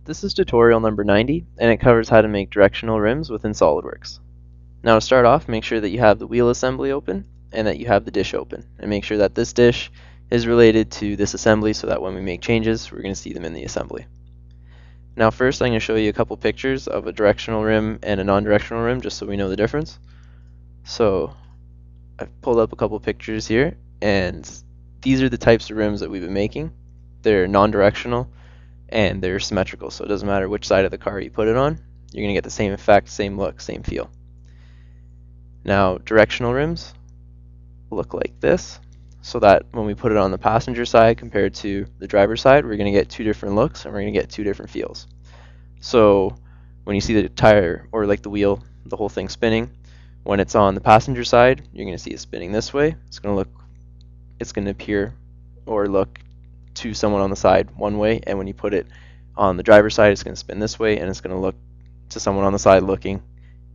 This is tutorial number 90, and it covers how to make directional rims within SOLIDWORKS. Now to start off, make sure that you have the wheel assembly open and that you have the dish open. And make sure that this dish is related to this assembly so that when we make changes, we're going to see them in the assembly. Now first, I'm going to show you a couple pictures of a directional rim and a non-directional rim just so we know the difference. So I've pulled up a couple pictures here, and these are the types of rims that we've been making. They're non-directional and they're symmetrical, so it doesn't matter which side of the car you put it on, you're going to get the same effect, same look, same feel. Now directional rims look like this, so that when we put it on the passenger side compared to the driver's side, we're going to get two different looks and we're going to get two different feels. So when you see the tire or like the wheel, the whole thing spinning, when it's on the passenger side, you're going to see it spinning this way. It's going to appear or look to someone on the side one way, and when you put it on the driver's side, it's going to spin this way, and it's going to look to someone on the side looking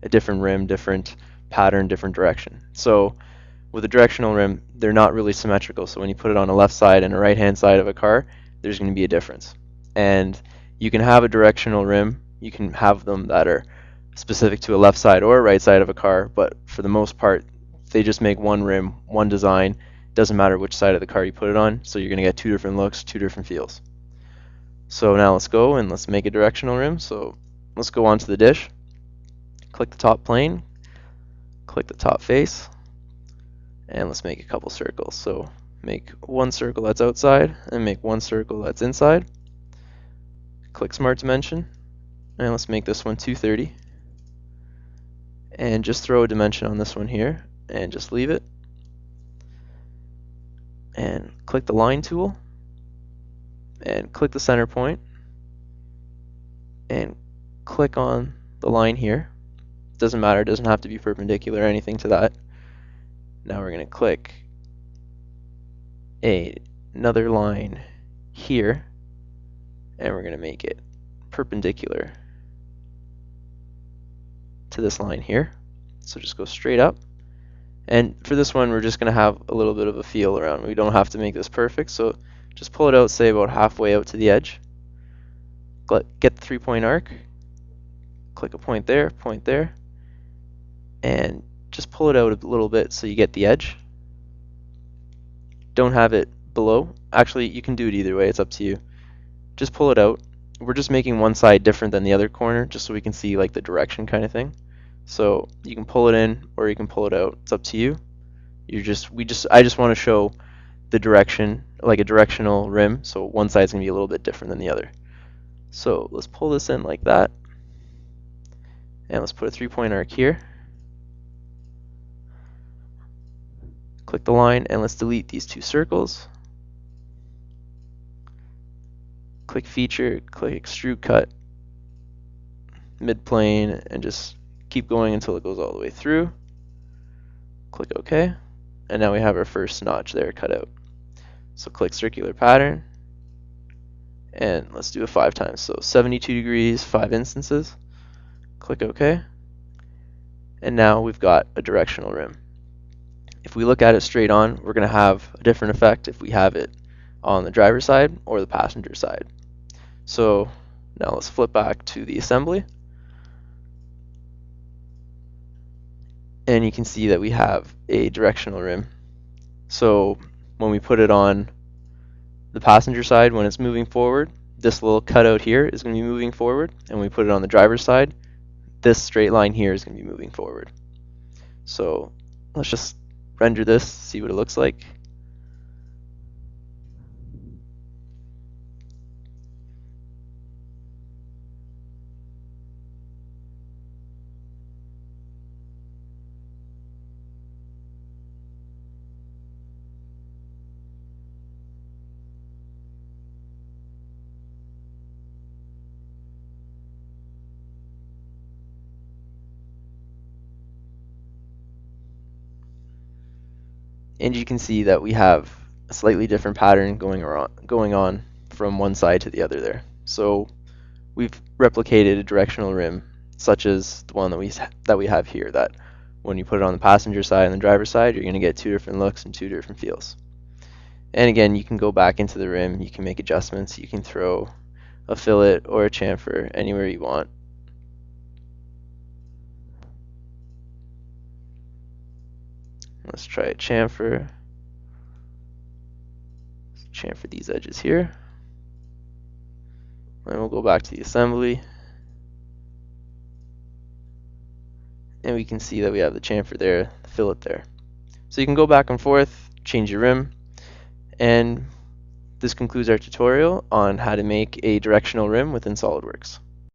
a different rim, different pattern, different direction. So with a directional rim, they're not really symmetrical, so when you put it on a left side and a right hand side of a car, there's going to be a difference. And you can have a directional rim, you can have them that are specific to a left side or a right side of a car, but for the most part, they just make one rim, one design. Doesn't matter which side of the car you put it on, so you're going to get two different looks, two different feels. So now let's go and let's make a directional rim. So let's go onto the dish, click the top plane, click the top face, and let's make a couple circles. So make one circle that's outside and make one circle that's inside. Click Smart Dimension, and let's make this one 230. And just throw a dimension on this one here and just leave it. And click the line tool and click the center point and click on the line here. Doesn't matter, it doesn't have to be perpendicular or anything to that. Now we're going to click another line here, and we're going to make it perpendicular to this line here. So just go straight up. And for this one, we're just going to have a little bit of a feel around. We don't have to make this perfect, so just pull it out, say about halfway out to the edge. Get the 3-point arc, click a point there, and just pull it out a little bit so you get the edge. Don't have it below. Actually, you can do it either way, it's up to you. Just pull it out. We're just making one side different than the other corner, just so we can see like the direction kind of thing. So you can pull it in or you can pull it out. It's up to you. I just want to show the direction, like a directional rim, so one side's going to be a little bit different than the other. So let's pull this in like that. And let's put a 3-point arc here. Click the line and let's delete these two circles. Click Feature, click Extrude Cut, Mid-plane, and just keep going until it goes all the way through. Click OK, and now we have our first notch there cut out. So click Circular Pattern, and let's do it 5 times. So 72 degrees, 5 instances. Click OK, and now we've got a directional rim. If we look at it straight on, we're going to have a different effect if we have it on the driver's side or the passenger side. So now let's flip back to the assembly. And you can see that we have a directional rim. So when we put it on the passenger side, when it's moving forward, this little cutout here is going to be moving forward. And when we put it on the driver's side, this straight line here is going to be moving forward. So let's just render this, see what it looks like. And you can see that we have a slightly different pattern going on from one side to the other there. So we've replicated a directional rim such as the one that we have here, that when you put it on the passenger side and the driver's side, you're going to get two different looks and two different feels. And again, you can go back into the rim, you can make adjustments, you can throw a fillet or a chamfer anywhere you want. Let's try a chamfer. Let's chamfer these edges here. And we'll go back to the assembly. And we can see that we have the chamfer there, the fillet there. So you can go back and forth, change your rim, and this concludes our tutorial on how to make a directional rim within SOLIDWORKS.